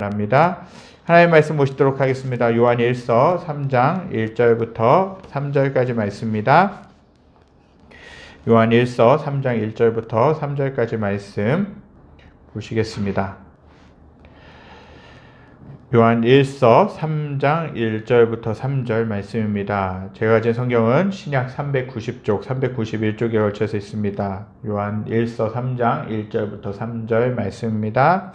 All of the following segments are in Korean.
합니다. 하나님의 말씀 보시도록 하겠습니다. 요한 1서 3장 1절부터 3절까지 말씀입니다. 요한 1서 3장 1절부터 3절까지 말씀 보시겠습니다. 요한 1서 3장 1절부터 3절 말씀입니다. 제가 가진 성경은 신약 390쪽, 391쪽에 걸쳐서 있습니다. 요한 1서 3장 1절부터 3절 말씀입니다.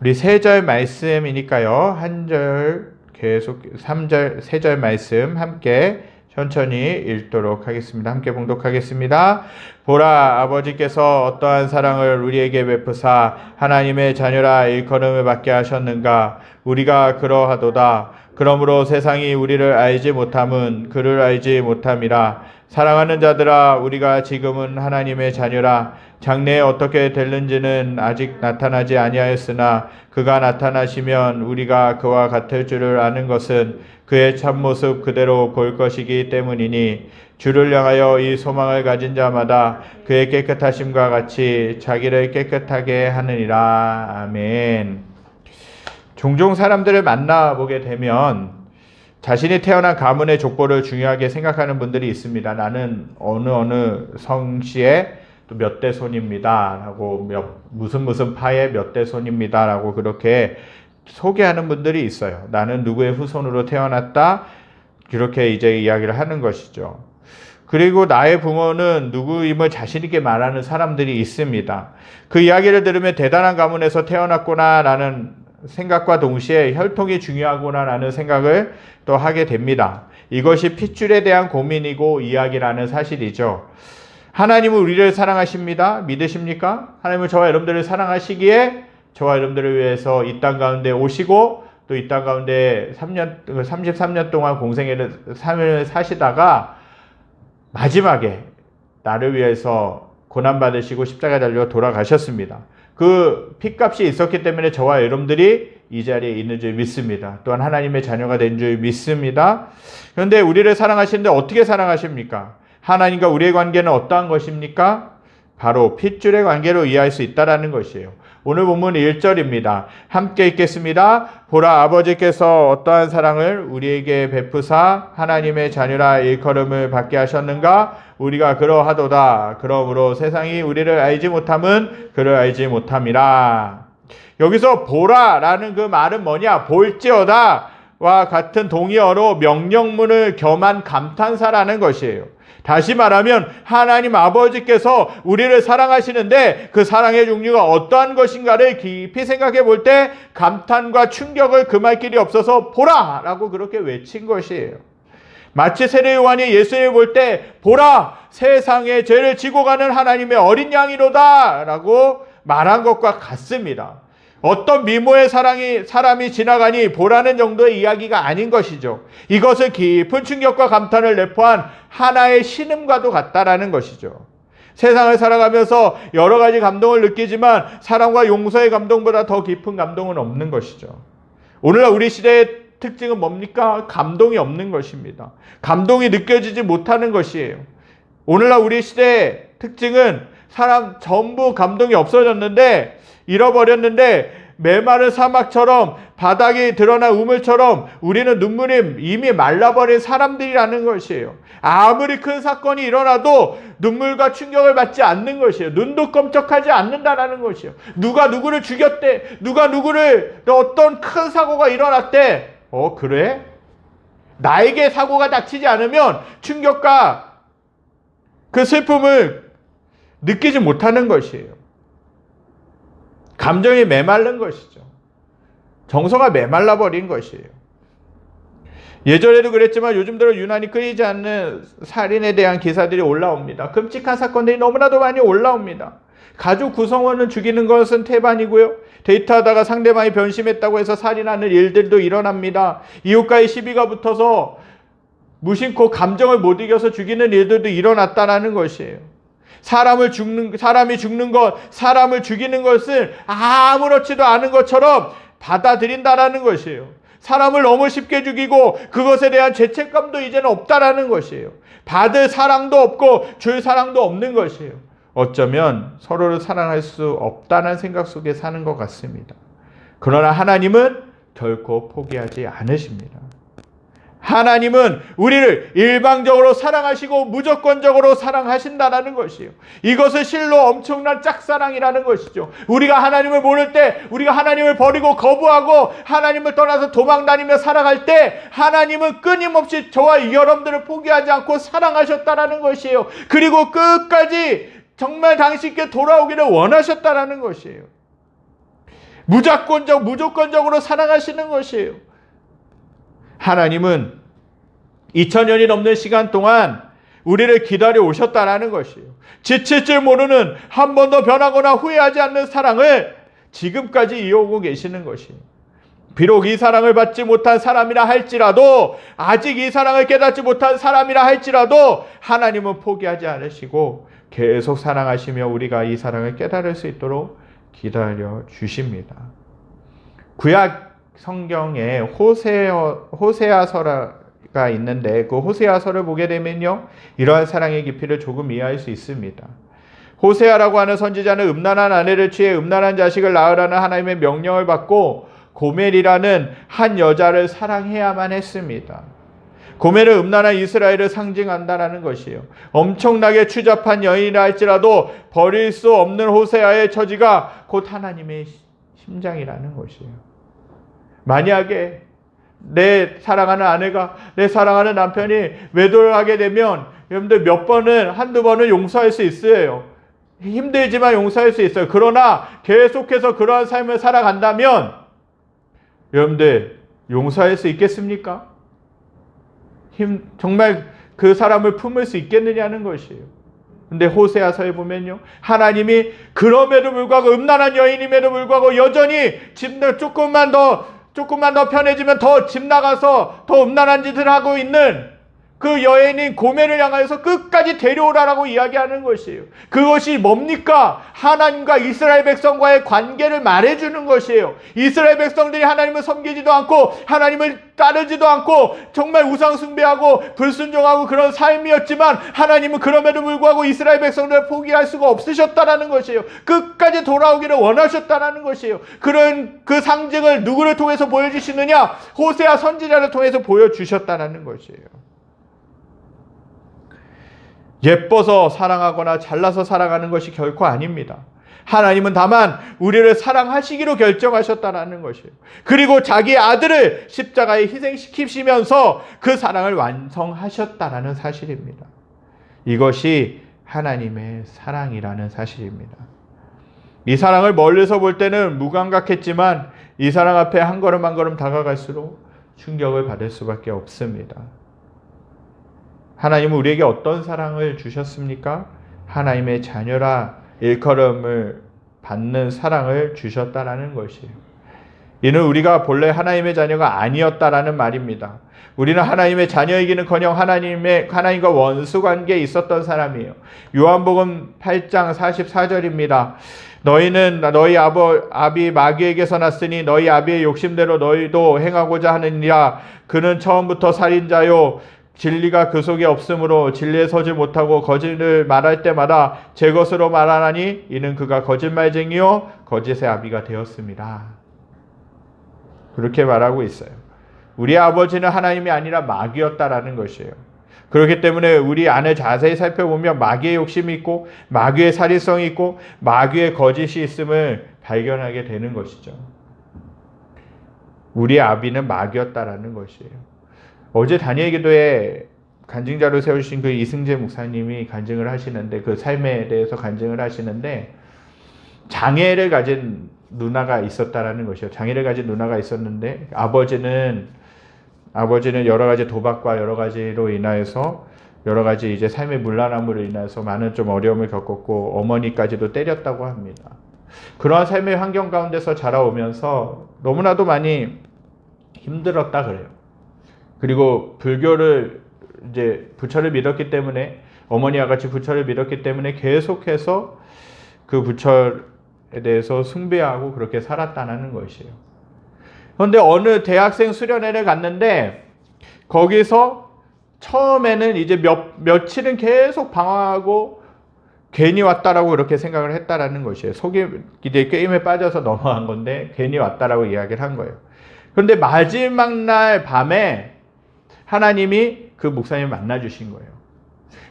우리 세 절 말씀이니까요. 한 절 계속 3절, 세 절 말씀 함께 천천히 읽도록 하겠습니다. 함께 봉독하겠습니다. 보라, 아버지께서 어떠한 사랑을 우리에게 베푸사 하나님의 자녀라 일컬음을 받게 하셨는가. 우리가 그러하도다. 그러므로 세상이 우리를 알지 못함은 그를 알지 못함이라. 사랑하는 자들아, 우리가 지금은 하나님의 자녀라. 장래에 어떻게 될는지는 아직 나타나지 아니하였으나 그가 나타나시면 우리가 그와 같을 줄을 아는 것은 그의 참모습 그대로 볼 것이기 때문이니 주를 향하여 이 소망을 가진 자마다 그의 깨끗하심과 같이 자기를 깨끗하게 하느니라. 아멘. 종종 사람들을 만나보게 되면 자신이 태어난 가문의 족보를 중요하게 생각하는 분들이 있습니다. 나는 어느 성씨의 또 몇 대 손입니다 라고 무슨 파의 몇 대 손입니다 라고 그렇게 소개하는 분들이 있어요. 나는 누구의 후손으로 태어났다 그렇게 이제 이야기를 하는 것이죠. 그리고 나의 부모는 누구임을 자신 있게 말하는 사람들이 있습니다. 그 이야기를 들으면 대단한 가문에서 태어났구나 라는 생각과 동시에 혈통이 중요하구나 라는 생각을 또 하게 됩니다. 이것이 핏줄에 대한 고민이고 이야기라는 사실이죠. 하나님은 우리를 사랑하십니다. 믿으십니까? 하나님은 저와 여러분들을 사랑하시기에 저와 여러분들을 위해서 이 땅 가운데 오시고 또 이 땅 가운데 33년 동안 공생애를 삶을 사시다가 마지막에 나를 위해서 고난받으시고 십자가에 달려 돌아가셨습니다. 그 핏값이 있었기 때문에 저와 여러분들이 이 자리에 있는 줄 믿습니다. 또한 하나님의 자녀가 된 줄 믿습니다. 그런데 우리를 사랑하시는데 어떻게 사랑하십니까? 하나님과 우리의 관계는 어떠한 것입니까? 바로 핏줄의 관계로 이해할 수 있다는 것이에요. 오늘 본문 1절입니다. 함께 읽겠습니다. 보라, 아버지께서 어떠한 사랑을 우리에게 베푸사 하나님의 자녀라 일컬음을 받게 하셨는가? 우리가 그러하도다. 그러므로 세상이 우리를 알지 못함은 그를 알지 못함이라. 여기서 보라라는 그 말은 뭐냐? 볼지어다 와 같은 동의어로 명령문을 겸한 감탄사라는 것이에요. 다시 말하면 하나님 아버지께서 우리를 사랑하시는데 그 사랑의 종류가 어떠한 것인가를 깊이 생각해 볼 때 감탄과 충격을 금할 길이 없어서 보라! 라고 그렇게 외친 것이에요. 마치 세례 요한이 예수님을 볼 때 보라! 세상의 죄를 지고 가는 하나님의 어린 양이로다! 라고 말한 것과 같습니다. 어떤 미모의 사람이 지나가니 보라는 정도의 이야기가 아닌 것이죠. 이것은 깊은 충격과 감탄을 내포한 하나의 신음과도 같다라는 것이죠. 세상을 살아가면서 여러 가지 감동을 느끼지만 사랑과 용서의 감동보다 더 깊은 감동은 없는 것이죠. 오늘날 우리 시대의 특징은 뭡니까? 감동이 없는 것입니다. 감동이 느껴지지 못하는 것이에요. 오늘날 우리 시대의 특징은 사람 전부 감동이 없어졌는데 잃어버렸는데 메마른 사막처럼 바닥이 드러난 우물처럼 우리는 눈물이 이미 말라버린 사람들이라는 것이에요. 아무리 큰 사건이 일어나도 눈물과 충격을 받지 않는 것이에요. 눈도 껌쩍하지 않는다는 것이에요. 누가 누구를 죽였대. 누가 누구를 어떤 큰 사고가 일어났대. 그래? 나에게 사고가 닥치지 않으면 충격과 그 슬픔을 느끼지 못하는 것이에요. 감정이 메마른 것이죠. 정서가 메말라버린 것이에요. 예전에도 그랬지만 요즘 들어 유난히 끊이지 않는 살인에 대한 기사들이 올라옵니다. 끔찍한 사건들이 너무나도 많이 올라옵니다. 가족 구성원을 죽이는 것은 태반이고요. 데이트하다가 상대방이 변심했다고 해서 살인하는 일들도 일어납니다. 이웃과의 시비가 붙어서 무심코 감정을 못 이겨서 죽이는 일들도 일어났다는 것이에요. 사람이 죽는 것, 사람을 죽이는 것을 아무렇지도 않은 것처럼 받아들인다라는 것이에요. 사람을 너무 쉽게 죽이고 그것에 대한 죄책감도 이제는 없다라는 것이에요. 받을 사랑도 없고 줄 사랑도 없는 것이에요. 어쩌면 서로를 사랑할 수 없다는 생각 속에 사는 것 같습니다. 그러나 하나님은 결코 포기하지 않으십니다. 하나님은 우리를 일방적으로 사랑하시고 무조건적으로 사랑하신다라는 것이에요. 이것은 실로 엄청난 짝사랑이라는 것이죠. 우리가 하나님을 모를 때, 우리가 하나님을 버리고 거부하고 하나님을 떠나서 도망다니며 살아갈 때 하나님은 끊임없이 저와 여러분들을 포기하지 않고 사랑하셨다라는 것이에요. 그리고 끝까지 정말 당신께 돌아오기를 원하셨다라는 것이에요. 무조건적으로 사랑하시는 것이에요. 하나님은 2000년이 넘는 시간 동안 우리를 기다려 오셨다라는 것이에요. 지칠 줄 모르는, 한 번도 변하거나 후회하지 않는 사랑을 지금까지 이어오고 계시는 것이에요. 비록 이 사랑을 받지 못한 사람이라 할지라도, 아직 이 사랑을 깨닫지 못한 사람이라 할지라도 하나님은 포기하지 않으시고 계속 사랑하시며 우리가 이 사랑을 깨달을 수 있도록 기다려 주십니다. 구약 성경에 호세아서가 있는데 그 호세아서를 보게 되면요, 이러한 사랑의 깊이를 조금 이해할 수 있습니다. 호세아라고 하는 선지자는 음란한 아내를 취해 음란한 자식을 낳으라는 하나님의 명령을 받고 고멜이라는 한 여자를 사랑해야만 했습니다. 고멜은 음란한 이스라엘을 상징한다라는 것이에요. 엄청나게 추잡한 여인이라 할지라도 버릴 수 없는 호세아의 처지가 곧 하나님의 심장이라는 것이에요. 만약에 내 사랑하는 아내가, 내 사랑하는 남편이 외도를 하게 되면 여러분들 한두 번은 용서할 수 있어요. 힘들지만 용서할 수 있어요. 그러나 계속해서 그러한 삶을 살아간다면 여러분들 용서할 수 있겠습니까? 정말 그 사람을 품을 수 있겠느냐는 것이에요. 근데 호세아서에 보면요, 하나님이 그럼에도 불구하고, 음란한 여인임에도 불구하고 여전히 조금만 더 편해지면 더 집 나가서 더 음란한 짓을 하고 있는 그 여인인 고멜을 향하여서 끝까지 데려오라라고 이야기하는 것이에요. 그것이 뭡니까? 하나님과 이스라엘 백성과의 관계를 말해주는 것이에요. 이스라엘 백성들이 하나님을 섬기지도 않고 하나님을 따르지도 않고 정말 우상 숭배하고 불순종하고 그런 삶이었지만 하나님은 그럼에도 불구하고 이스라엘 백성들을 포기할 수가 없으셨다라는 것이에요. 끝까지 돌아오기를 원하셨다라는 것이에요. 그런 그 상징을 누구를 통해서 보여주시느냐? 호세아 선지자를 통해서 보여주셨다라는 것이에요. 예뻐서 사랑하거나 잘나서 사랑하는 것이 결코 아닙니다. 하나님은 다만 우리를 사랑하시기로 결정하셨다는 것이에요. 그리고 자기 아들을 십자가에 희생시키시면서 그 사랑을 완성하셨다는 사실입니다. 이것이 하나님의 사랑이라는 사실입니다. 이 사랑을 멀리서 볼 때는 무감각했지만 이 사랑 앞에 한 걸음 한 걸음 다가갈수록 충격을 받을 수밖에 없습니다. 하나님은 우리에게 어떤 사랑을 주셨습니까? 하나님의 자녀라 일컬음을 받는 사랑을 주셨다라는 것이에요. 이는 우리가 본래 하나님의 자녀가 아니었다라는 말입니다. 우리는 하나님의 자녀이기는커녕 하나님과 원수 관계에 있었던 사람이에요. 요한복음 8장 44절입니다. 너희는 너희 아비 마귀에게서 났으니 너희 아비의 욕심대로 너희도 행하고자 하느니라. 그는 처음부터 살인자요 진리가 그 속에 없으므로 진리에 서지 못하고 거짓을 말할 때마다 제 것으로 말하나니 이는 그가 거짓말쟁이요 거짓의 아비가 되었습니다. 그렇게 말하고 있어요. 우리 아버지는 하나님이 아니라 마귀였다라는 것이에요. 그렇기 때문에 우리 안을 자세히 살펴보면 마귀의 욕심이 있고 마귀의 살인성이 있고 마귀의 거짓이 있음을 발견하게 되는 것이죠. 우리의 아비는 마귀였다라는 것이에요. 어제 다니엘 기도에 간증자로 세우신 그 이승재 목사님이 간증을 하시는데, 그 삶에 대해서 간증을 하시는데, 장애를 가진 누나가 있었다라는 것이요. 장애를 가진 누나가 있었는데 아버지는 여러 가지 도박과 여러 가지로 인하여서 여러 가지 이제 삶의 문란함으로 인해서 많은 좀 어려움을 겪었고 어머니까지도 때렸다고 합니다. 그러한 삶의 환경 가운데서 자라오면서 너무나도 많이 힘들었다 그래요. 그리고 불교를 이제 부처를 믿었기 때문에, 어머니와 같이 부처를 믿었기 때문에 계속해서 그 부처에 대해서 숭배하고 그렇게 살았다는 것이에요. 그런데 어느 대학생 수련회를 갔는데 거기서 처음에는 이제 며칠은 계속 방황하고 괜히 왔다라고 그렇게 생각을 했다라는 것이에요. 속이 이제 게임에 빠져서 넘어간 건데 괜히 왔다라고 이야기를 한 거예요. 그런데 마지막 날 밤에 하나님이 그 목사님을 만나 주신 거예요.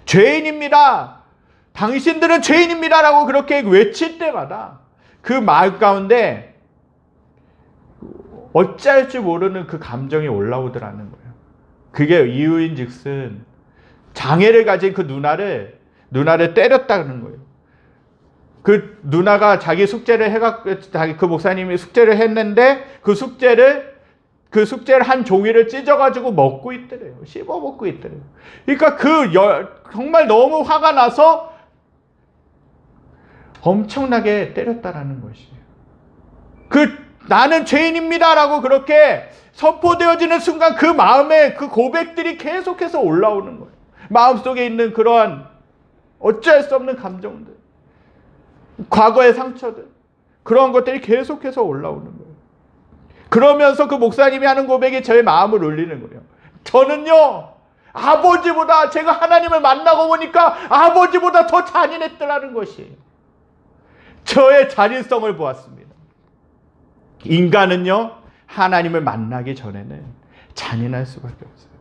죄인입니다. 당신들은 죄인입니다라고 그렇게 외칠 때마다 그 마음 가운데 어찌할 줄 모르는 그 감정이 올라오더라는 거예요. 그게 이유인즉슨 장애를 가진 그 누나를 때렸다는 거예요. 그 누나가 자기 숙제를 해갖고 그 목사님이 숙제를 했는데 그 숙제를 한 종이를 찢어가지고 먹고 있더래요. 씹어 먹고 있더래요. 그러니까 정말 너무 화가 나서 엄청나게 때렸다라는 것이에요. 나는 죄인입니다라고 그렇게 선포되어지는 순간 그 마음에 그 고백들이 계속해서 올라오는 거예요. 마음속에 있는 그러한 어쩔 수 없는 감정들, 과거의 상처들, 그런 것들이 계속해서 올라오는 거예요. 그러면서 그 목사님이 하는 고백이 저의 마음을 울리는 거예요. 저는요, 아버지보다 제가 하나님을 만나고 보니까 아버지보다 더 잔인했더라는 것이에요. 저의 잔인성을 보았습니다. 인간은요, 하나님을 만나기 전에는 잔인할 수밖에 없어요.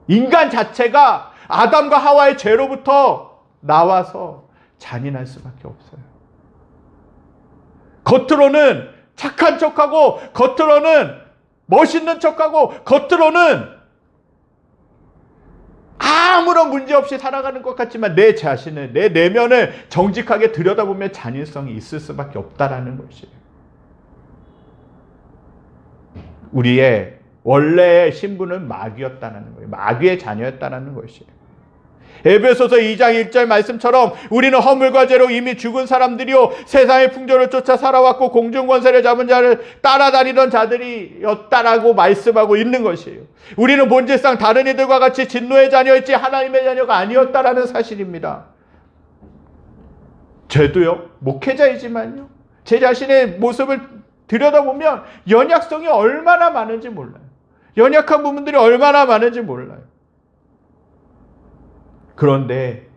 인간 자체가 아담과 하와의 죄로부터 나와서 잔인할 수밖에 없어요. 겉으로는 착한 척하고, 겉으로는 멋있는 척하고, 겉으로는 아무런 문제 없이 살아가는 것 같지만 내 자신을, 내 내면을 정직하게 들여다보면 잔인성이 있을 수밖에 없다라는 것이에요. 우리의 원래의 신분은 마귀였다는 거예요. 마귀의 자녀였다는 것이에요. 에베소서 2장 1절 말씀처럼 우리는 허물과 죄로 이미 죽은 사람들이요 세상의 풍조를 쫓아 살아왔고 공중 권세를 잡은 자를 따라다니던 자들이었다라고 말씀하고 있는 것이에요. 우리는 본질상 다른 이들과 같이 진노의 자녀였지 하나님의 자녀가 아니었다라는 사실입니다. 저도요, 목회자이지만요, 제 자신의 모습을 들여다보면 연약성이 얼마나 많은지 몰라요. 연약한 부분들이 얼마나 많은지 몰라요. 그런데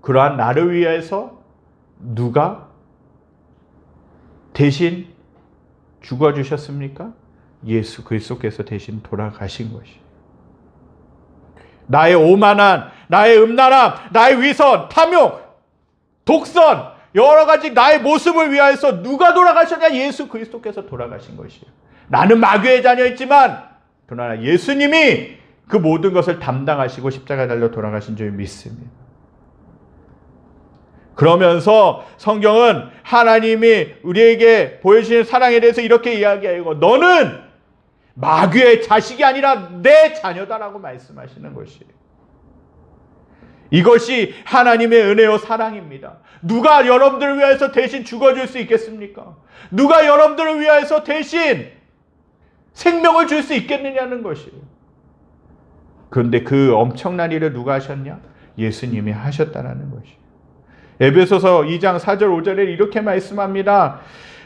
그러한 나를 위해서 누가 대신 죽어주셨습니까? 예수 그리스도께서 대신 돌아가신 것이에요. 나의 오만한, 나의 음란함, 나의 위선, 탐욕, 독선, 여러 가지 나의 모습을 위하여서 누가 돌아가셨냐? 예수 그리스도께서 돌아가신 것이에요. 나는 마귀의 자녀였지만 그러나 예수님이 그 모든 것을 담당하시고 십자가에 달려 돌아가신 줄 믿습니다. 그러면서 성경은 하나님이 우리에게 보여주신 사랑에 대해서 이렇게 이야기하고 너는 마귀의 자식이 아니라 내 자녀다라고 말씀하시는 것이에요. 이것이 하나님의 은혜요 사랑입니다. 누가 여러분들을 위해서 대신 죽어줄 수 있겠습니까? 누가 여러분들을 위해서 대신 생명을 줄 수 있겠느냐는 것이에요. 그런데 그 엄청난 일을 누가 하셨냐? 예수님이 하셨다는 것이에요. 에베소서 2장 4절 5절에 이렇게 말씀합니다.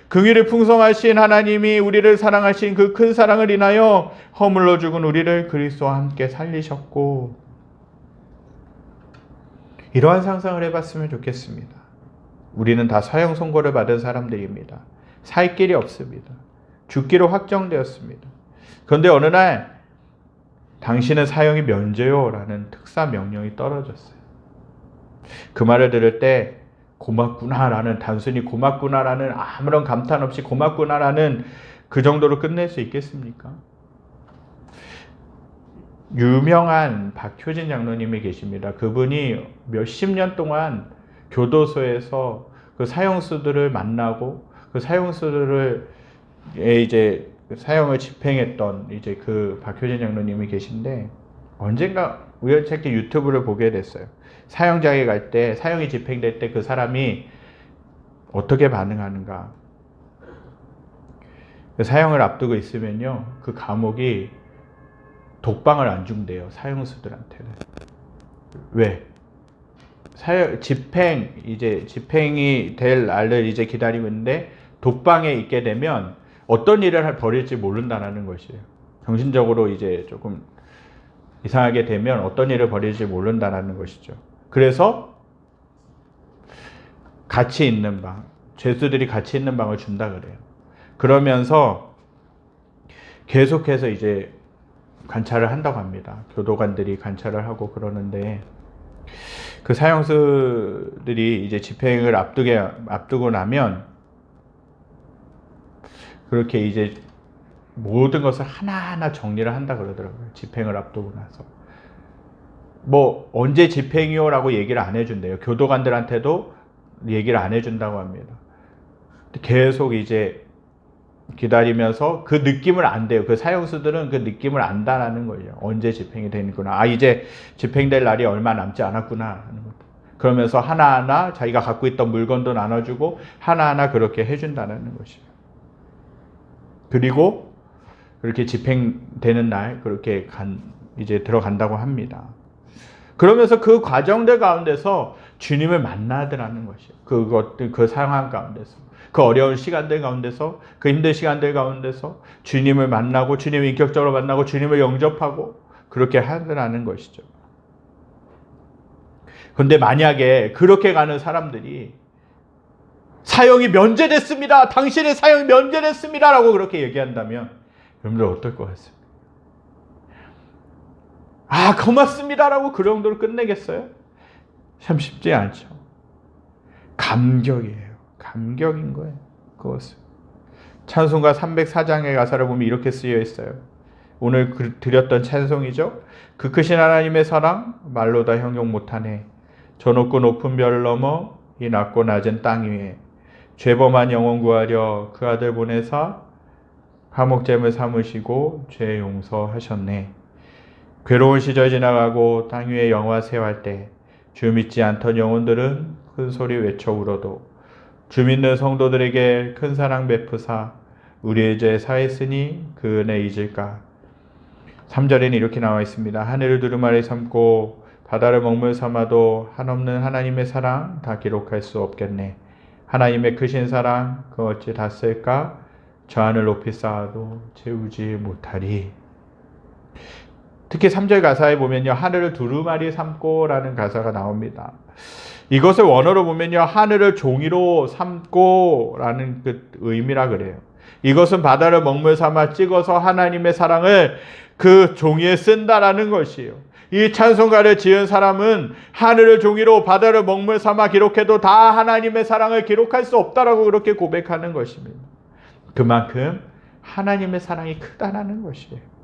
긍휼이 풍성하신 하나님이 우리를 사랑하신 그 큰 사랑을 인하여 허물로 죽은 우리를 그리스도와 함께 살리셨고, 이러한 상상을 해봤으면 좋겠습니다. 우리는 다 사형 선고를 받은 사람들입니다. 살 길이 없습니다. 죽기로 확정되었습니다. 그런데 어느 날 당신은 사형이 면제요 라는 특사 명령이 떨어졌어요. 그 말을 들을 때 고맙구나라는, 단순히 고맙구나라는, 아무런 감탄 없이 고맙구나라는 그 정도로 끝낼 수 있겠습니까? 유명한 박효진 장로님이 계십니다. 그분이 몇십 년 동안 교도소에서 그 사형수들을 만나고 그 사형수들을 이제 사형을 집행했던 이제 그 박효진 장로님이 계신데, 언젠가 우연찮게 유튜브를 보게 됐어요. 사형장에 갈 때, 사형이 집행될 때 그 사람이 어떻게 반응하는가. 사형을 앞두고 있으면요, 그 감옥이 독방을 안 준대요, 사형수들한테는. 왜? 집행이 될 날을 이제 기다리고 있는데 독방에 있게 되면 어떤 일을 벌일지 모른다는 것이에요. 정신적으로 이제 조금 이상하게 되면 어떤 일을 벌일지 모른다는 것이죠. 그래서 같이 있는 방, 죄수들이 같이 있는 방을 준다 그래요. 그러면서 계속해서 이제 관찰을 한다고 합니다. 교도관들이 관찰을 하고 그러는데, 그 사형수들이 이제 집행을 앞두고 나면 그렇게 이제 모든 것을 하나하나 정리를 한다 그러더라고요. 집행을 앞두고 나서. 뭐 언제 집행이요라고 얘기를 안 해준대요. 교도관들한테도 얘기를 안 해준다고 합니다. 계속 이제 기다리면서 그 느낌을 안대요. 그 사형수들은 그 느낌을 안다라는 거예요. 언제 집행이 되는구나. 아, 이제 집행될 날이 얼마 남지 않았구나 하는 것도. 그러면서 하나하나 자기가 갖고 있던 물건도 나눠주고 하나하나 그렇게 해준다는 것이에요. 그리고 그렇게 집행되는 날 그렇게 이제 들어간다고 합니다. 그러면서 그 과정들 가운데서 주님을 만나더라는 것이에요. 그 상황 가운데서, 그 어려운 시간들 가운데서, 그 힘든 시간들 가운데서 주님을 만나고, 주님을 인격적으로 만나고, 주님을 영접하고 그렇게 하더라는 것이죠. 그런데 만약에 그렇게 가는 사람들이 사형이 면제됐습니다, 당신의 사형이 면제됐습니다 라고 그렇게 얘기한다면 여러분들 어떨 것 같습니까? 아, 고맙습니다 라고 그 정도로 끝내겠어요? 참 쉽지 않죠. 감격이에요. 감격인 거예요. 그것은. 찬송가 304장의 가사를 보면 이렇게 쓰여 있어요. 오늘 드렸던 찬송이죠. 그 크신 하나님의 사랑 말로 다 형용 못하네. 저 높고 높은 별 넘어 이 낮고 낮은 땅 위에 죄범한 영혼 구하려 그 아들 보내사 화목제물 삼으시고 죄 용서하셨네. 괴로운 시절 지나가고 땅 위에 영화 세워할 때 주 믿지 않던 영혼들은 큰 소리 외쳐 울어도 주 믿는 성도들에게 큰 사랑 베푸사 우리의 죄 사했으니 그 은혜 잊을까. 3절에는 이렇게 나와 있습니다. 하늘을 두루마리 삼고 바다를 먹물 삼아도 한없는 하나님의 사랑 다 기록할 수 없겠네. 하나님의 크신 사랑 그 어찌 다 쓸까. 저 하늘 높이 쌓아도 채우지 못하리. 특히 3절 가사에 보면요, 하늘을 두루마리 삼고 라는 가사가 나옵니다. 이것을 원어로 보면요, 하늘을 종이로 삼고 라는 그 의미라 그래요. 이것은 바다를 먹물 삼아 찍어서 하나님의 사랑을 그 종이에 쓴다라는 것이에요. 이 찬송가를 지은 사람은 하늘을 종이로 바다를 먹물 삼아 기록해도 다 하나님의 사랑을 기록할 수 없다라고 그렇게 고백하는 것입니다. 그만큼 하나님의 사랑이 크다라는 것이에요.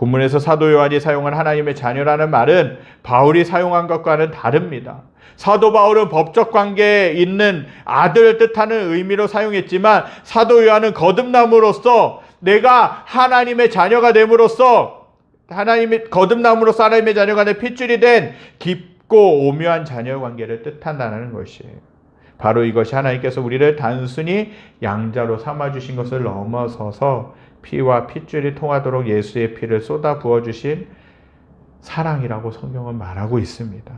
본문에서 사도 요한이 사용한 하나님의 자녀라는 말은 바울이 사용한 것과는 다릅니다. 사도 바울은 법적 관계에 있는 아들을 뜻하는 의미로 사용했지만 사도 요한은 거듭남으로써 내가 하나님의 자녀가 됨으로써 거듭남으로써 하나님의 자녀가 된 핏줄이 된 깊고 오묘한 자녀 관계를 뜻한다는 것이에요. 바로 이것이 하나님께서 우리를 단순히 양자로 삼아주신 것을 넘어서서 피와 핏줄이 통하도록 예수의 피를 쏟아 부어주신 사랑이라고 성경은 말하고 있습니다.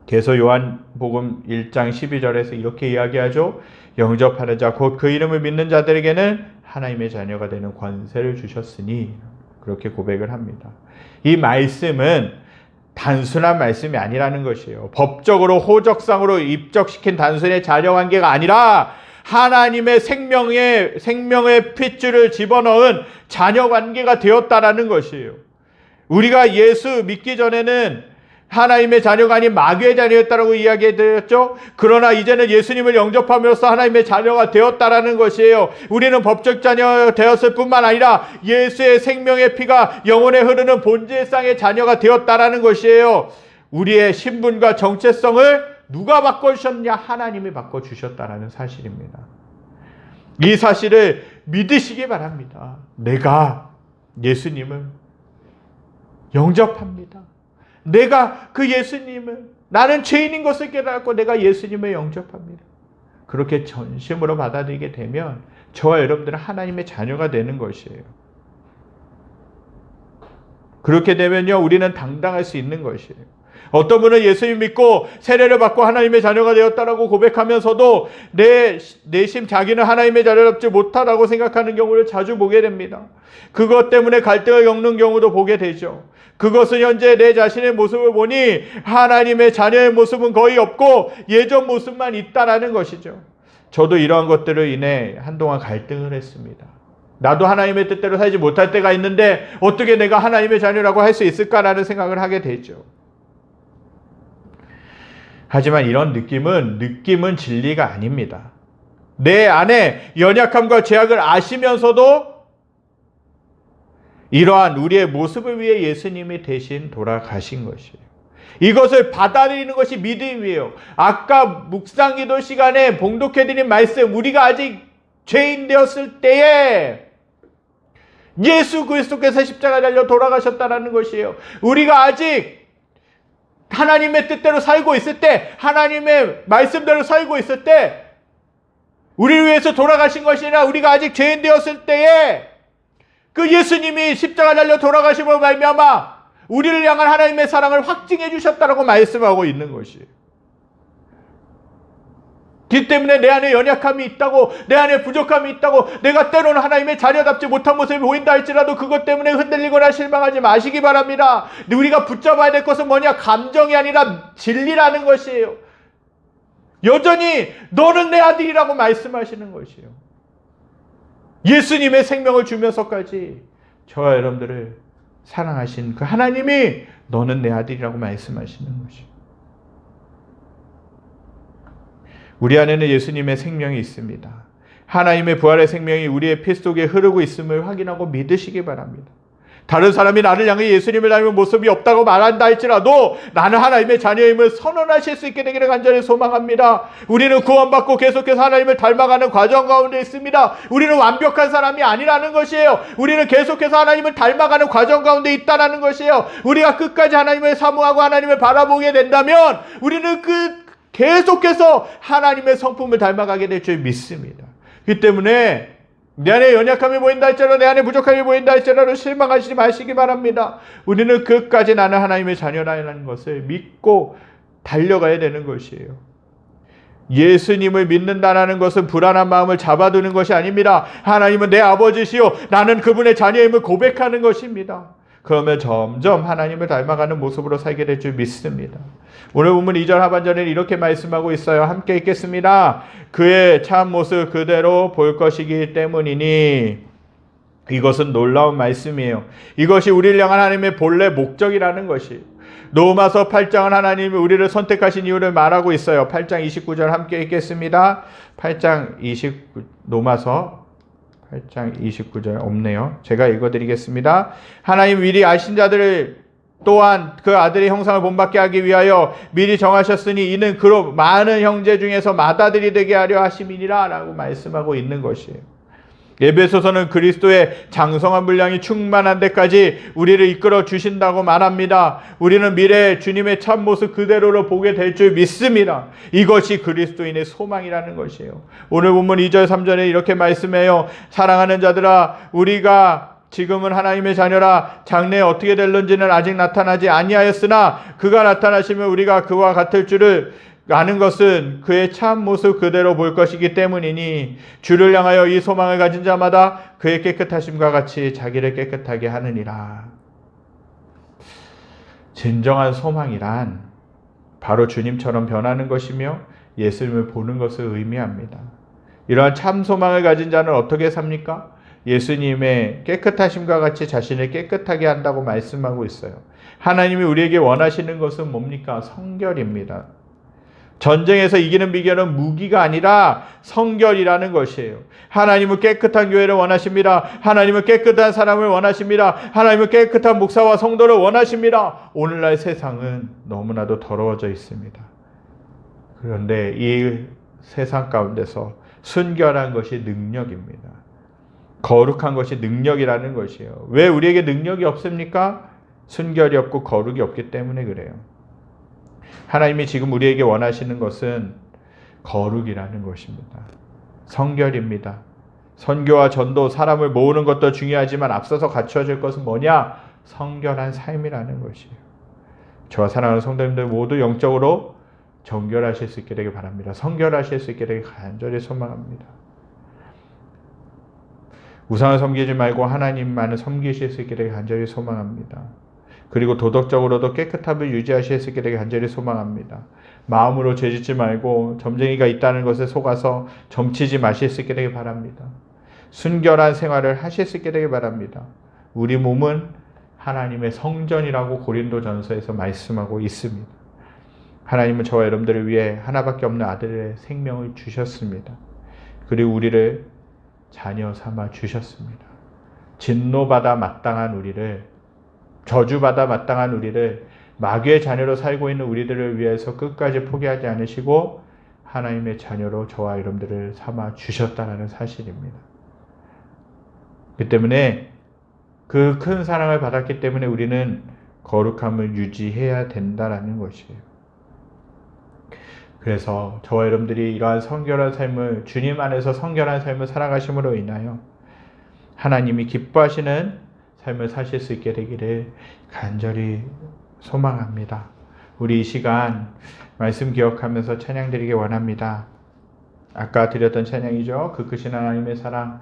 그래서 요한복음 1장 12절에서 이렇게 이야기하죠. 영접하는 자 곧 그 이름을 믿는 자들에게는 하나님의 자녀가 되는 권세를 주셨으니 그렇게 고백을 합니다. 이 말씀은 단순한 말씀이 아니라는 것이에요. 법적으로 호적상으로 입적시킨 단순의 자녀 관계가 아니라 하나님의 생명의 핏줄을 집어넣은 자녀 관계가 되었다라는 것이에요. 우리가 예수 믿기 전에는 하나님의 자녀가 아닌 마귀의 자녀였다라고 이야기해드렸죠. 그러나 이제는 예수님을 영접함으로써 하나님의 자녀가 되었다라는 것이에요. 우리는 법적 자녀 되었을 뿐만 아니라 예수의 생명의 피가 영혼에 흐르는 본질상의 자녀가 되었다라는 것이에요. 우리의 신분과 정체성을 누가 바꿔주셨냐? 하나님이 바꿔주셨다라는 사실입니다. 이 사실을 믿으시기 바랍니다. 내가 예수님을 영접합니다. 내가 그 예수님을, 나는 죄인인 것을 깨닫고 내가 예수님을 영접합니다. 그렇게 전심으로 받아들이게 되면 저와 여러분들은 하나님의 자녀가 되는 것이에요. 그렇게 되면요, 우리는 당당할 수 있는 것이에요. 어떤 분은 예수님 믿고 세례를 받고 하나님의 자녀가 되었다라고 고백하면서도 내심 자기는 하나님의 자녀답지 못하다고 생각하는 경우를 자주 보게 됩니다. 그것 때문에 갈등을 겪는 경우도 보게 되죠. 그것은 현재 내 자신의 모습을 보니 하나님의 자녀의 모습은 거의 없고 예전 모습만 있다라는 것이죠. 저도 이러한 것들을 인해 한동안 갈등을 했습니다. 나도 하나님의 뜻대로 살지 못할 때가 있는데 어떻게 내가 하나님의 자녀라고 할 수 있을까라는 생각을 하게 되죠. 하지만 이런 느낌은 진리가 아닙니다. 내 안에 연약함과 죄악을 아시면서도 이러한 우리의 모습을 위해 예수님이 대신 돌아가신 것이에요. 이것을 받아들이는 것이 믿음이에요. 아까 묵상기도 시간에 봉독해드린 말씀, 우리가 아직 죄인 되었을 때에 예수 그리스도께서 십자가 달려 돌아가셨다는 것이에요. 우리가 아직 하나님의 뜻대로 살고 있을 때, 하나님의 말씀대로 살고 있을 때, 우리를 위해서 돌아가신 것이 아니라 우리가 아직 죄인 되었을 때에 그 예수님이 십자가 달려 돌아가심으로 말미암아 우리를 향한 하나님의 사랑을 확증해 주셨다라고 말씀하고 있는 것이에요. 그 때문에 내 안에 연약함이 있다고, 내 안에 부족함이 있다고, 내가 때로는 하나님의 자녀답지 못한 모습이 보인다 할지라도 그것 때문에 흔들리거나 실망하지 마시기 바랍니다. 우리가 붙잡아야 될 것은 뭐냐? 감정이 아니라 진리라는 것이에요. 여전히 너는 내 아들이라고 말씀하시는 것이에요. 예수님의 생명을 주면서까지 저와 여러분들을 사랑하신 그 하나님이 너는 내 아들이라고 말씀하시는 것이에요. 우리 안에는 예수님의 생명이 있습니다. 하나님의 부활의 생명이 우리의 피 속에 흐르고 있음을 확인하고 믿으시기 바랍니다. 다른 사람이 나를 향해 예수님을 닮은 모습이 없다고 말한다 할지라도 나는 하나님의 자녀임을 선언하실 수 있게 되기를 간절히 소망합니다. 우리는 구원받고 계속해서 하나님을 닮아가는 과정 가운데 있습니다. 우리는 완벽한 사람이 아니라는 것이에요. 우리는 계속해서 하나님을 닮아가는 과정 가운데 있다는 것이에요. 우리가 끝까지 하나님을 사모하고 하나님을 바라보게 된다면 우리는 계속해서 하나님의 성품을 닮아가게 될 줄 믿습니다. 그 때문에 내 안에 연약함이 보인다 할지라도, 내 안에 부족함이 보인다 할지라도 실망하시지 마시기 바랍니다. 우리는 끝까지 나는 하나님의 자녀라는 것을 믿고 달려가야 되는 것이에요. 예수님을 믿는다는 것은 불안한 마음을 잡아두는 것이 아닙니다. 하나님은 내 아버지시요 나는 그분의 자녀임을 고백하는 것입니다. 그러면 점점 하나님을 닮아가는 모습으로 살게 될 줄 믿습니다. 오늘 본문 2절 하반절에 이렇게 말씀하고 있어요. 함께 읽겠습니다. 그의 참 모습 그대로 볼 것이기 때문이니. 이것은 놀라운 말씀이에요. 이것이 우리를 향한 하나님의 본래 목적이라는 것이. 로마서 8장은 하나님이 우리를 선택하신 이유를 말하고 있어요. 8장 29절 함께 읽겠습니다. 로마서 8장 29절 없네요. 제가 읽어드리겠습니다. 하나님 미리 아신 자들을 또한 그 아들의 형상을 본받게 하기 위하여 미리 정하셨으니 이는 그로 많은 형제 중에서 맏아들이 되게 하려 하심이니라 라고 말씀하고 있는 것이에요. 에베소서는 그리스도의 장성한 분량이 충만한 데까지 우리를 이끌어 주신다고 말합니다. 우리는 미래에 주님의 참모습 그대로로 보게 될 줄 믿습니다. 이것이 그리스도인의 소망이라는 것이에요. 오늘 본문 2절 3절에 이렇게 말씀해요. 사랑하는 자들아 우리가 지금은 하나님의 자녀라. 장래에 어떻게 될런지는 아직 나타나지 아니하였으나 그가 나타나시면 우리가 그와 같을 줄을 아는 것은 그의 참 모습 그대로 볼 것이기 때문이니 주를 향하여 이 소망을 가진 자마다 그의 깨끗하심과 같이 자기를 깨끗하게 하느니라. 진정한 소망이란 바로 주님처럼 변하는 것이며 예수님을 보는 것을 의미합니다. 이러한 참 소망을 가진 자는 어떻게 삽니까? 예수님의 깨끗하심과 같이 자신을 깨끗하게 한다고 말씀하고 있어요. 하나님이 우리에게 원하시는 것은 뭡니까? 성결입니다. 전쟁에서 이기는 비결은 무기가 아니라 성결이라는 것이에요. 하나님은 깨끗한 교회를 원하십니다. 하나님은 깨끗한 사람을 원하십니다. 하나님은 깨끗한 목사와 성도를 원하십니다. 오늘날 세상은 너무나도 더러워져 있습니다. 그런데 이 세상 가운데서 순결한 것이 능력입니다. 거룩한 것이 능력이라는 것이에요. 왜 우리에게 능력이 없습니까? 순결이 없고 거룩이 없기 때문에 그래요. 하나님이 지금 우리에게 원하시는 것은 거룩이라는 것입니다. 성결입니다. 선교와 전도, 사람을 모으는 것도 중요하지만 앞서서 갖추어질 것은 뭐냐? 성결한 삶이라는 것이에요. 저와 사랑하는 성도님들 모두 영적으로 정결하실 수 있게 되길 바랍니다. 성결하실 수 있게 되길 간절히 소망합니다. 우상을 섬기지 말고 하나님만을 섬기실 수 있게 되길 간절히 소망합니다. 그리고 도덕적으로도 깨끗함을 유지하실 수 있게 되길 간절히 소망합니다. 마음으로 죄짓지 말고 점쟁이가 있다는 것에 속아서 점치지 마실 수 있게 되길 바랍니다. 순결한 생활을 하실 수 있게 되길 바랍니다. 우리 몸은 하나님의 성전이라고 고린도전서에서 말씀하고 있습니다. 하나님은 저와 여러분들을 위해 하나밖에 없는 아들의 생명을 주셨습니다. 그리고 우리를 자녀 삼아 주셨습니다. 진노받아 마땅한 우리를, 저주받아 마땅한 우리를, 마귀의 자녀로 살고 있는 우리들을 위해서 끝까지 포기하지 않으시고 하나님의 자녀로 저와 여러분들을 삼아 주셨다는 사실입니다. 그 때문에 그 큰 사랑을 받았기 때문에 우리는 거룩함을 유지해야 된다는 것이에요. 그래서 저와 여러분들이 이러한 성결한 삶을, 주님 안에서 성결한 삶을 살아가심으로 인하여 하나님이 기뻐하시는 삶을 사실 수 있게 되기를 간절히 소망합니다. 우리 이 시간 말씀 기억하면서 찬양 드리기 원합니다. 아까 드렸던 찬양이죠. 그 크신 하나님의 사랑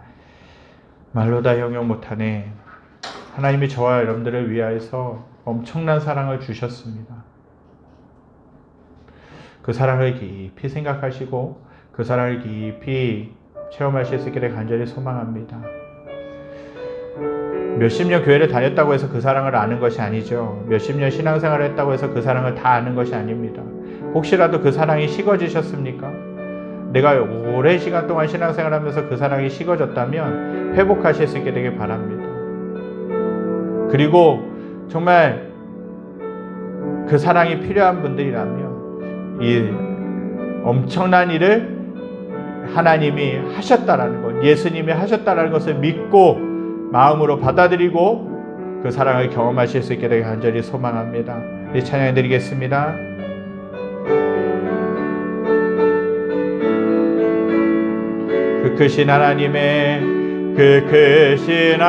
말로 다 형용 못하네. 하나님이 저와 여러분들을 위하여서 엄청난 사랑을 주셨습니다. 그 사랑을 깊이 생각하시고 그 사랑을 깊이 체험하실 수 있기를 간절히 소망합니다. 몇십 년 교회를 다녔다고 해서 그 사랑을 아는 것이 아니죠. 몇십 년 신앙생활을 했다고 해서 그 사랑을 다 아는 것이 아닙니다. 혹시라도 그 사랑이 식어지셨습니까? 내가 오랜 시간 동안 신앙생활하면서 그 사랑이 식어졌다면 회복하실 수 있게 되길 바랍니다. 그리고 정말 그 사랑이 필요한 분들이라면 이 엄청난 일을 하나님이 하셨다라는 것, 예수님이 하셨다라는 것을 믿고 마음으로 받아들이고 그 사랑을 경험하실 수 있게 되길 간절히 소망합니다. 이 찬양 드리겠습니다. 그 크신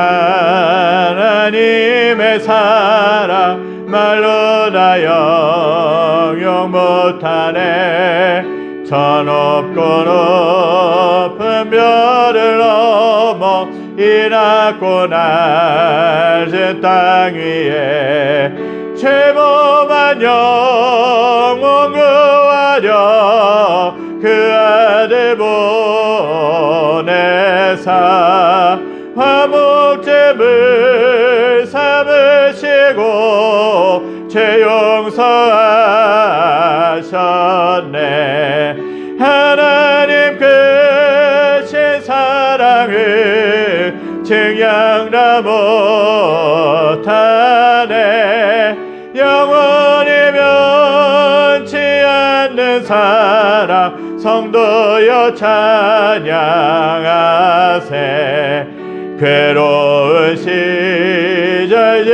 하나님의 사랑 말로 다 형용 못하네. 저 높고 높은 별을 넘어 이 낮고 낮은 땅 위에 죄범한 영혼 구하려 그 아들 보내사 화목제물 삼으시고 죄 용서하셨네. 하나님 크신 사랑을 증량다 못하네. 영원히 면치 않는 사랑 성도여 찬양하세. 괴로운 시절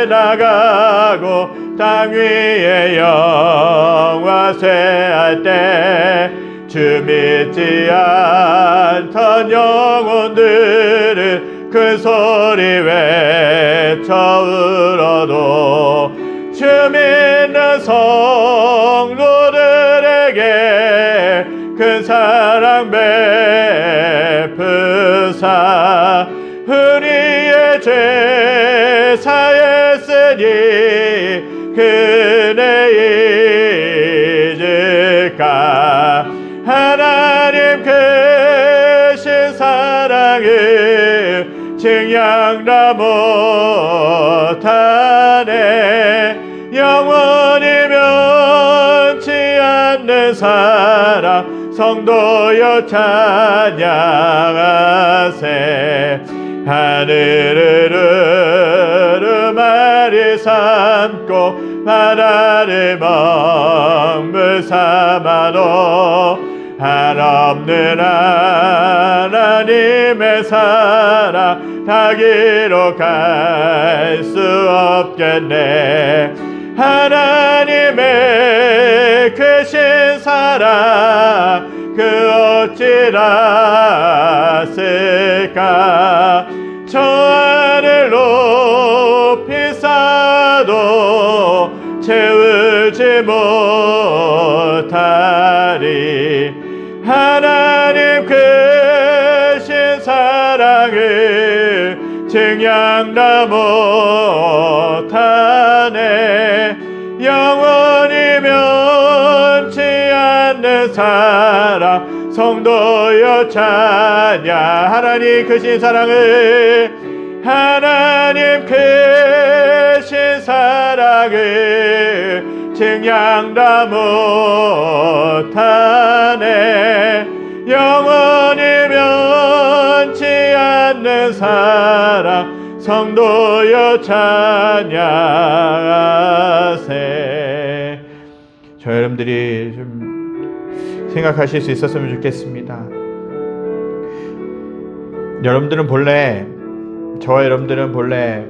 지나가고 땅 위에 영화 쇠할 때 주 믿지 않던 영혼들은 큰 소리 외쳐 울어도 주 믿는 성도들에게 큰 사랑 베푸사 우리의 죄 사했으니 그네 잊을까. 하나님 크신 사랑을 증량다 못하네. 영원히 면치 않는 사랑 성도여 찬양하세. 하늘을 두루마리 삼고 바다를 먹물 삼아도 한없는 하나님의 사랑 다 기록할 수 없겠네. 하나님의 크신 사랑 그 어찌났을까. 저 하늘 높이 쌓아도 채울 알지 못하리. 하나님 크신 사랑을 증량다 못하네. 영원히 면치 않는 사랑 성도여 찬양. 하나님 크신 사랑을, 하나님 크신 사랑을 증량다 못하네. 영원히 면치 않는 사랑 성도여 찬양하세. 저 여러분들이 좀 생각하실 수 있었으면 좋겠습니다. 여러분들은 본래, 저와 여러분들은 본래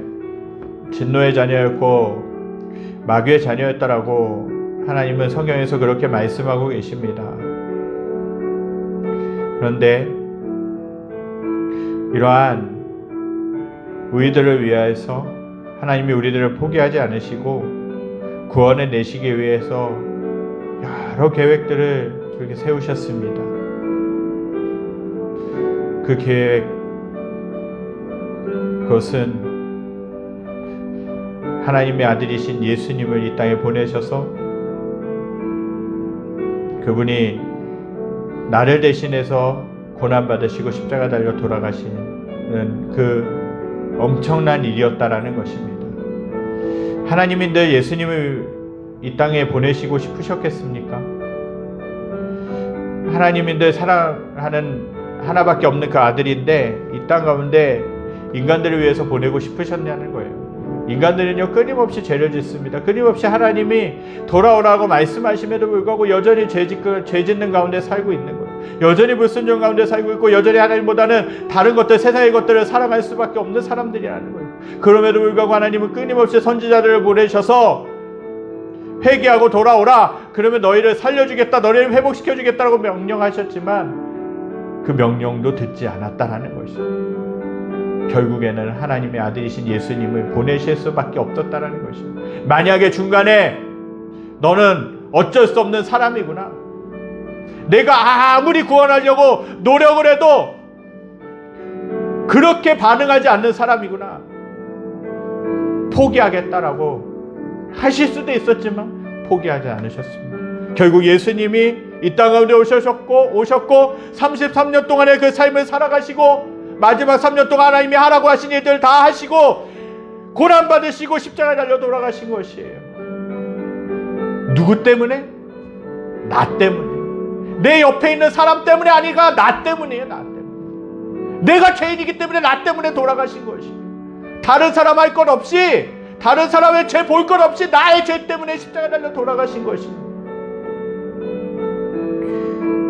진노의 자녀였고 마귀의 자녀였다라고 하나님은 성경에서 그렇게 말씀하고 계십니다. 그런데 이러한 우리들을 위하여서 하나님이 우리들을 포기하지 않으시고 구원을 내시기 위해서 여러 계획들을 그렇게 세우셨습니다. 그 계획, 그것은 하나님의 아들이신 예수님을 이 땅에 보내셔서 그분이 나를 대신해서 고난받으시고 십자가 달려 돌아가시는 그 엄청난 일이었다라는 것입니다. 하나님이 늘 예수님을 이 땅에 보내시고 싶으셨겠습니까? 하나님이 늘 사랑하는 하나밖에 없는 그 아들인데 이 땅 가운데 인간들을 위해서 보내고 싶으셨냐는 거예요. 인간들은요 끊임없이 죄를 짓습니다. 끊임없이 하나님이 돌아오라고 말씀하심에도 불구하고 여전히 죄 짓는 가운데 살고 있는 거예요. 여전히 불순종 가운데 살고 있고 여전히 하나님보다는 다른 것들, 세상의 것들을 사랑할 수밖에 없는 사람들이라는 거예요. 그럼에도 불구하고 하나님은 끊임없이 선지자들을 보내셔서 회개하고 돌아오라, 그러면 너희를 살려주겠다, 너희를 회복시켜주겠다라고 명령하셨지만 그 명령도 듣지 않았다라는 것이죠. 결국에는 하나님의 아들이신 예수님을 보내실 수밖에 없었다라는 것이죠. 만약에 중간에 너는 어쩔 수 없는 사람이구나, 내가 아무리 구원하려고 노력을 해도 그렇게 반응하지 않는 사람이구나, 포기하겠다라고 하실 수도 있었지만 포기하지 않으셨습니다. 결국 예수님이 이 땅 가운데 오셨고 33년 동안의 그 삶을 살아가시고 마지막 3년 동안 하나님이 하라고 하신 일들 다 하시고 고난받으시고 십자가에 달려 돌아가신 것이에요. 누구 때문에? 나 때문에. 내 옆에 있는 사람 때문에 아니가, 나 때문이에요. 나 때문에. 내가 죄인이기 때문에 나 때문에 돌아가신 것이에요. 다른 사람 할 것 없이, 다른 사람의 죄 볼 것 없이 나의 죄 때문에 십자가에 달려 돌아가신 것이에요.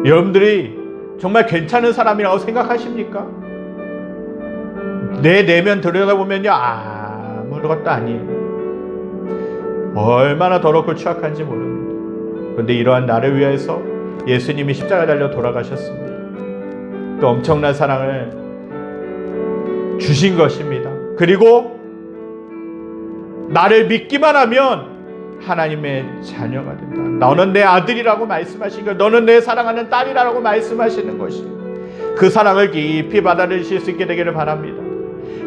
여러분들이 정말 괜찮은 사람이라고 생각하십니까? 내 내면 들여다보면요 아무것도 아니에요. 얼마나 더럽고 추악한지 모릅니다. 그런데 이러한 나를 위해서 예수님이 십자가에 달려 돌아가셨습니다. 그 엄청난 사랑을 주신 것입니다. 그리고 나를 믿기만 하면 하나님의 자녀가 된다. 너는 내 아들이라고 말씀하신 것, 너는 내 사랑하는 딸이라고 말씀하시는 것이, 그 사랑을 깊이 받아들이실 수 있게 되기를 바랍니다.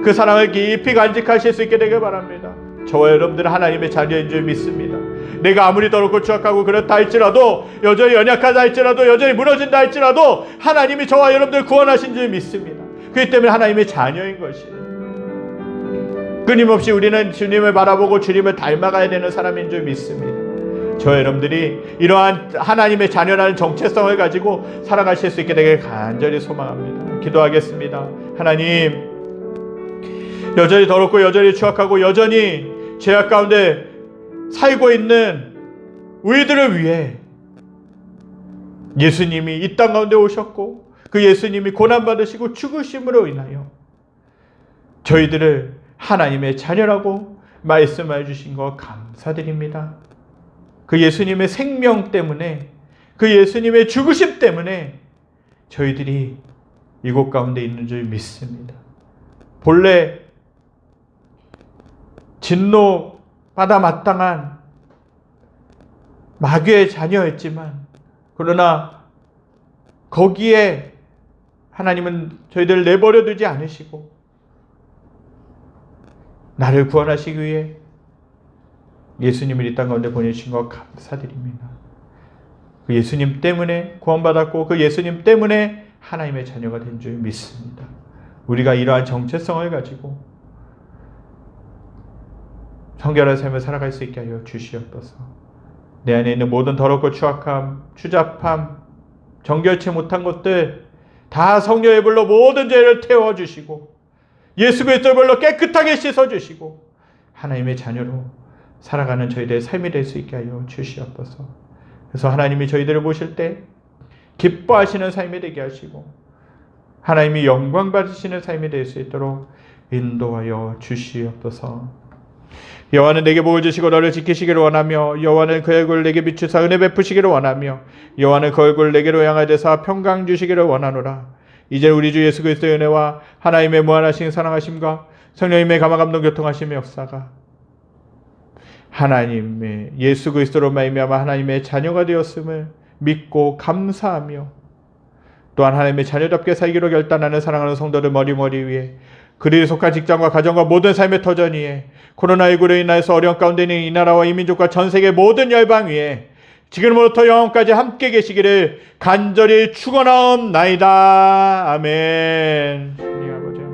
그 사랑을 깊이 간직하실 수 있게 되길 바랍니다. 저와 여러분들은 하나님의 자녀인 줄 믿습니다. 내가 아무리 더럽고 추악하고 그렇다 할지라도, 여전히 연약하다 할지라도, 여전히 무너진다 할지라도 하나님이 저와 여러분들 구원하신 줄 믿습니다. 그렇기 때문에 하나님의 자녀인 것이에요. 끊임없이 우리는 주님을 바라보고 주님을 닮아가야 되는 사람인 줄 믿습니다. 저 여러분들이 이러한 하나님의 자녀라는 정체성을 가지고 살아가실 수 있게 되길 간절히 소망합니다. 기도하겠습니다. 하나님, 여전히 더럽고 여전히 추악하고 여전히 죄악 가운데 살고 있는 우리들을 위해 예수님이 이 땅 가운데 오셨고 그 예수님이 고난받으시고 죽으심으로 인하여 저희들을 하나님의 자녀라고 말씀해 주신 것 감사드립니다. 그 예수님의 생명 때문에, 그 예수님의 죽으심 때문에 저희들이 이곳 가운데 있는 줄 믿습니다. 본래 진노받아 마땅한 마귀의 자녀였지만 그러나 거기에 하나님은 저희들을 내버려 두지 않으시고 나를 구원하시기 위해 예수님을 이 땅 가운데 보내주신 것 감사드립니다. 그 예수님 때문에 구원받았고 그 예수님 때문에 하나님의 자녀가 된 줄 믿습니다. 우리가 이러한 정체성을 가지고 성결한 삶을 살아갈 수 있게 하여 주시옵소서. 내 안에 있는 모든 더럽고 추악함, 추잡함, 정결치 못한 것들 다 성령의 불로 모든 죄를 태워주시고 예수 그리스도의 불로 깨끗하게 씻어주시고 하나님의 자녀로 살아가는 저희들의 삶이 될 수 있게 하여 주시옵소서. 그래서 하나님이 저희들을 보실 때 기뻐하시는 삶이 되게 하시고 하나님이 영광 받으시는 삶이 될 수 있도록 인도하여 주시옵소서. 여호와는 내게 복을 주시고 너를 지키시기를 원하며 여호와는 그 얼굴을 내게 비추사 은혜 베푸시기를 원하며 여호와는 그 얼굴을 내게로 향하여서 평강 주시기를 원하노라. 이제 우리 주 예수 그리스도의 은혜와 하나님의 무한하신 사랑하심과 성령님의 감화 감동 교통하심의 역사가 하나님의 예수 그리스도로 말미암아 하나님의 자녀가 되었음을 믿고 감사하며 또한 하나님의 자녀답게 살기로 결단하는 사랑하는 성도들 머리머리 위에 그들이 속한 직장과 가정과 모든 삶의 터전 위에 코로나19로 인하여서 어려운 가운데 있는 이 나라와 이 민족과 전 세계 모든 열방 위에 지금부터 영원까지 함께 계시기를 간절히 축원하옵나이다. 아멘. 아버지.